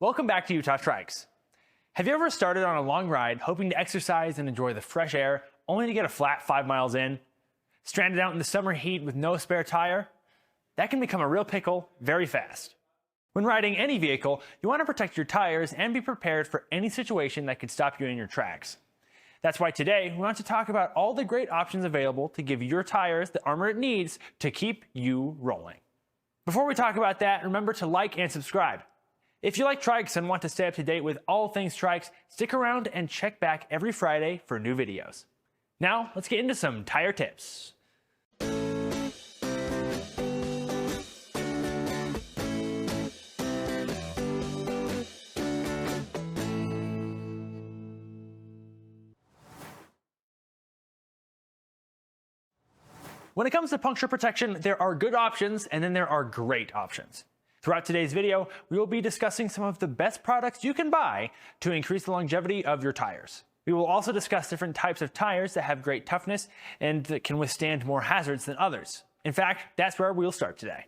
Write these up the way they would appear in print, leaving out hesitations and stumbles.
Welcome back to Utah Trikes. Have you ever started on a long ride hoping to exercise and enjoy the fresh air, only to get a flat 5 miles in? Stranded out in the summer heat with no spare tire? That can become a real pickle very fast. When riding any vehicle, you want to protect your tires and be prepared for any situation that could stop you in your tracks. That's why today we want to talk about all the great options available to give your tires the armor it needs to keep you rolling. Before we talk about that, remember to like and subscribe. If you like Trikes and want to stay up to date with all things Trikes, stick around and check back every Friday for new videos. Now, let's get into some tire tips. When it comes to puncture protection, there are good options and then there are great options. Throughout today's video, we will be discussing some of the best products you can buy to increase the longevity of your tires. We will also discuss different types of tires that have great toughness and that can withstand more hazards than others. In fact, that's where we'll start today.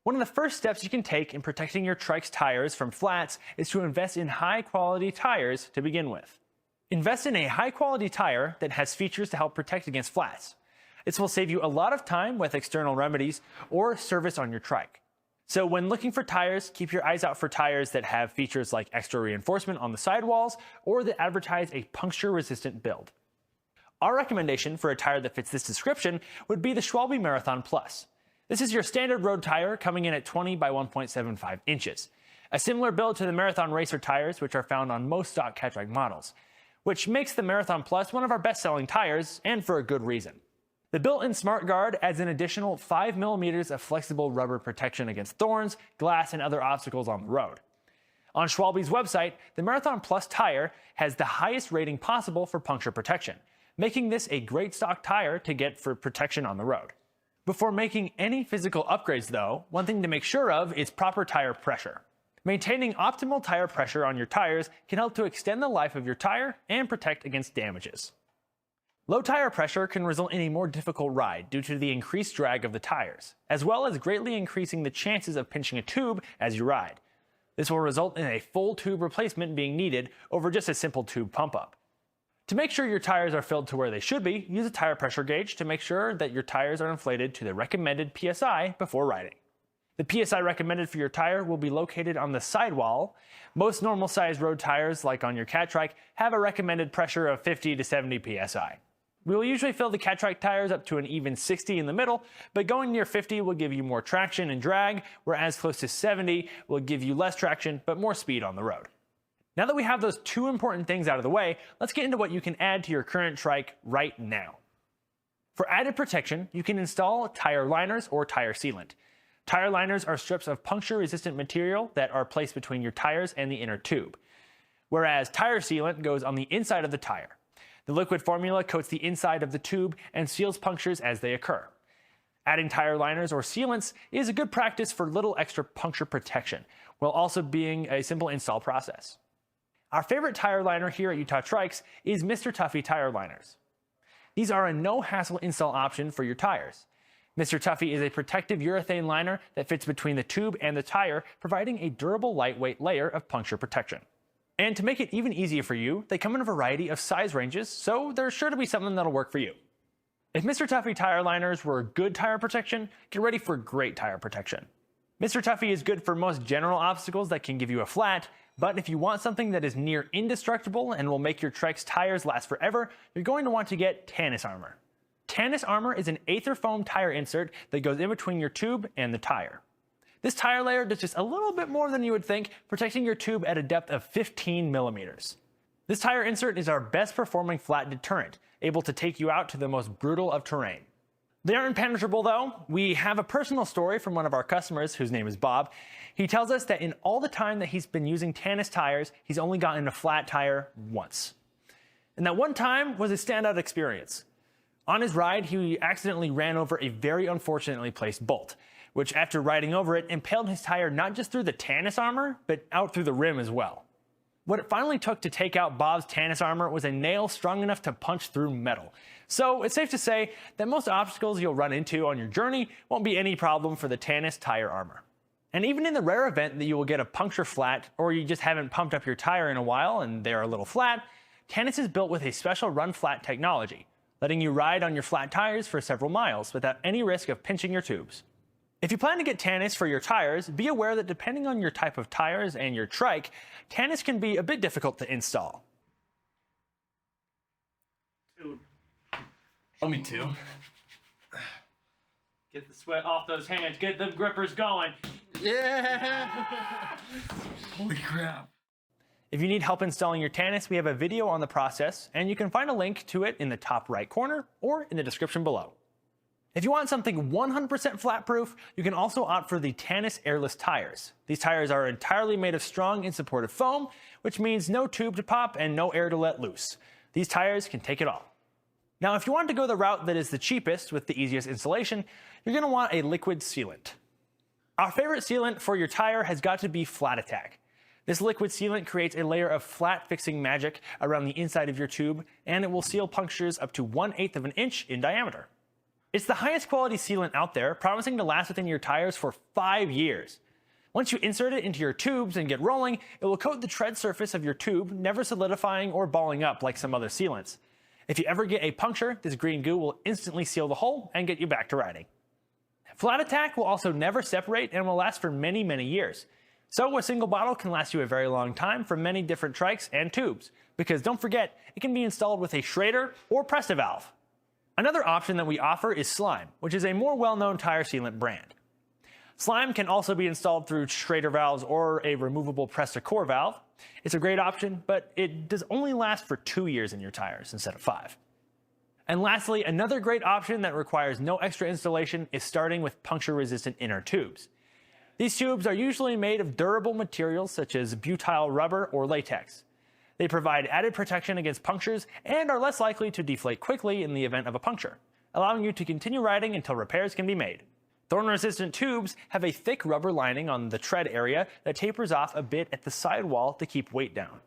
One of the first steps you can take in protecting your Trikes tires from flats is to invest in high-quality tires to begin with. Invest in a high-quality tire that has features to help protect against flats. This will save you a lot of time with external remedies or service on your Trike. So when looking for tires, keep your eyes out for tires that have features like extra reinforcement on the sidewalls or that advertise a puncture-resistant build. Our recommendation for a tire that fits this description would be the Schwalbe Marathon Plus. This is your standard road tire coming in at 20 by 1.75 inches. A similar build to the Marathon Racer tires, which are found on most stock Trike models, which makes the Marathon Plus one of our best-selling tires, and for a good reason. The built-in Smart Guard adds an additional 5 millimeters of flexible rubber protection against thorns, glass, and other obstacles on the road. On Schwalbe's website, the Marathon Plus tire has the highest rating possible for puncture protection, making this a great stock tire to get for protection on the road. Before making any physical upgrades though, one thing to make sure of is proper tire pressure. Maintaining optimal tire pressure on your tires can help to extend the life of your tire and protect against damages. Low tire pressure can result in a more difficult ride due to the increased drag of the tires, as well as greatly increasing the chances of pinching a tube as you ride. This will result in a full tube replacement being needed over just a simple tube pump-up. To make sure your tires are filled to where they should be, use a tire pressure gauge to make sure that your tires are inflated to the recommended PSI before riding. The PSI recommended for your tire will be located on the sidewall. Most normal-sized road tires, like on your Trike, have a recommended pressure of 50 to 70 PSI. We will usually fill the Trike tires up to an even 60 in the middle, but going near 50 will give you more traction and drag, whereas close to 70 will give you less traction but more speed on the road. Now that we have those two important things out of the way, let's get into what you can add to your current Trike right now. For added protection, you can install tire liners or tire sealant. Tire liners are strips of puncture-resistant material that are placed between your tires and the inner tube, whereas tire sealant goes on the inside of the tire. The liquid formula coats the inside of the tube and seals punctures as they occur. Adding tire liners or sealants is a good practice for little extra puncture protection, while also being a simple install process. Our favorite tire liner here at Utah Trikes is Mr. Tuffy tire liners. These are a no-hassle install option for your tires. Mr. Tuffy is a protective urethane liner that fits between the tube and the tire, providing a durable, lightweight layer of puncture protection. And to make it even easier for you, they come in a variety of size ranges, so there's sure to be something that'll work for you. If Mr. Tuffy tire liners were good tire protection, get ready for great tire protection. Mr. Tuffy is good for most general obstacles that can give you a flat, but if you want something that is near indestructible and will make your Trike's tires last forever, you're going to want to get Tannis Armor. Tannis Armor is an Aether foam tire insert that goes in between your tube and the tire. This tire layer does just a little bit more than you would think, protecting your tube at a depth of 15 millimeters. This tire insert is our best performing flat deterrent, able to take you out to the most brutal of terrain. They aren't impenetrable though. We have a personal story from one of our customers, whose name is Bob. He tells us that in all the time that he's been using Tannis tires, he's only gotten a flat tire once. And that one time was a standout experience. On his ride, he accidentally ran over a very unfortunately placed bolt, which after riding over it, impaled his tire not just through the Tannis armor, but out through the rim as well. What it finally took to take out Bob's Tannis armor was a nail strong enough to punch through metal. So it's safe to say that most obstacles you'll run into on your journey won't be any problem for the Tannis tire armor. And even in the rare event that you will get a puncture flat, or you just haven't pumped up your tire in a while and they're a little flat, Tannis is built with a special run flat technology, letting you ride on your flat tires for several miles without any risk of pinching your tubes. If you plan to get Tannis for your tires, be aware that depending on your type of tires and your trike, Tannis can be a bit difficult to install. Dude, Oh, me too. get the sweat off those hands. Get the grippers going. Yeah! Holy crap. If you need help installing your Tannis, we have a video on the process, and you can find a link to it in the top right corner or in the description below. If you want something 100% flat-proof, you can also opt for the Tannis airless tires. These tires are entirely made of strong and supportive foam, which means no tube to pop and no air to let loose. These tires can take it all. Now, if you want to go the route that is the cheapest with the easiest installation, you're going to want a liquid sealant. Our favorite sealant for your tire has got to be Flat Attack. This liquid sealant creates a layer of flat fixing magic around the inside of your tube, and it will seal punctures up to 1/8 of an inch in diameter. It's the highest quality sealant out there, promising to last within your tires for 5 years. Once you insert it into your tubes and get rolling, it will coat the tread surface of your tube, never solidifying or balling up like some other sealants. If you ever get a puncture, this green goo will instantly seal the hole and get you back to riding. Flat Attack will also never separate and will last for many, many years. So a single bottle can last you a very long time for many different trikes and tubes, because don't forget, it can be installed with a Schrader or Presta valve. Another option that we offer is Slime, which is a more well-known tire sealant brand. Slime can also be installed through Schrader valves or a removable Presta core valve. It's a great option, but it does only last for 2 years in your tires instead of 5. And lastly, another great option that requires no extra installation is starting with puncture-resistant inner tubes. These tubes are usually made of durable materials such as butyl rubber or latex. They provide added protection against punctures and are less likely to deflate quickly in the event of a puncture, allowing you to continue riding until repairs can be made. Thorn-resistant tubes have a thick rubber lining on the tread area that tapers off a bit at the sidewall to keep weight down.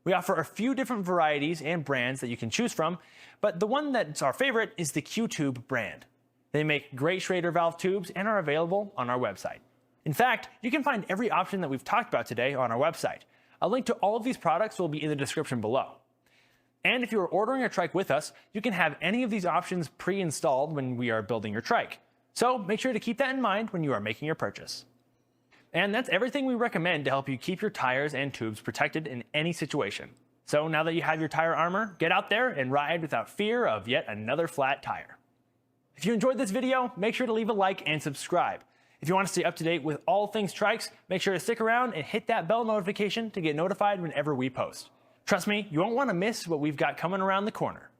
We offer a few different varieties and brands that you can choose from, but the one that's our favorite is the Q-Tube brand. They make great Schrader valve tubes and are available on our website. In fact, you can find every option that we've talked about today on our website. A link to all of these products will be in the description below. And if you are ordering a trike with us, you can have any of these options pre-installed when we are building your trike. So make sure to keep that in mind when you are making your purchase. And that's everything we recommend to help you keep your tires and tubes protected in any situation. So now that you have your tire armor, get out there and ride without fear of yet another flat tire. If you enjoyed this video, make sure to leave a like and subscribe. If you want to stay up to date with all things trikes, make sure to stick around and hit that bell notification to get notified whenever we post. Trust me, you won't want to miss what we've got coming around the corner.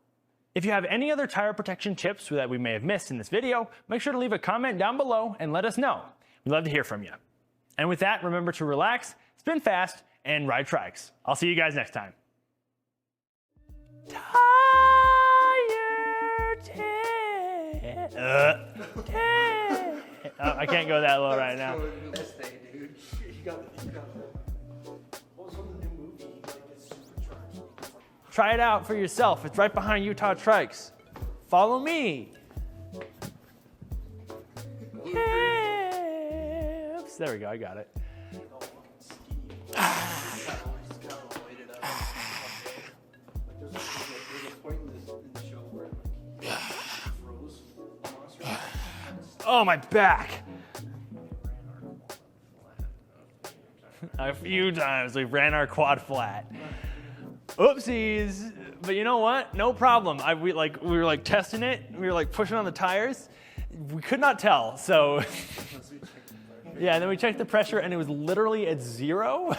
If you have any other tire protection tips that we may have missed in this video, make sure to leave a comment down below and let us know. We'd love to hear from you. And with that, remember to relax, spin fast, and ride trikes. I'll see you guys next time. Tire I can't go that low right now. Try it out for yourself. It's right behind Utah Trikes. Follow me. Hips. There we go. I got it. Oh, my back. A few times we ran our quad flat. Oopsies. But you know what? No problem. We were testing it. We were pushing on the tires. We could not tell. So yeah, and then we checked the pressure and it was literally at 0.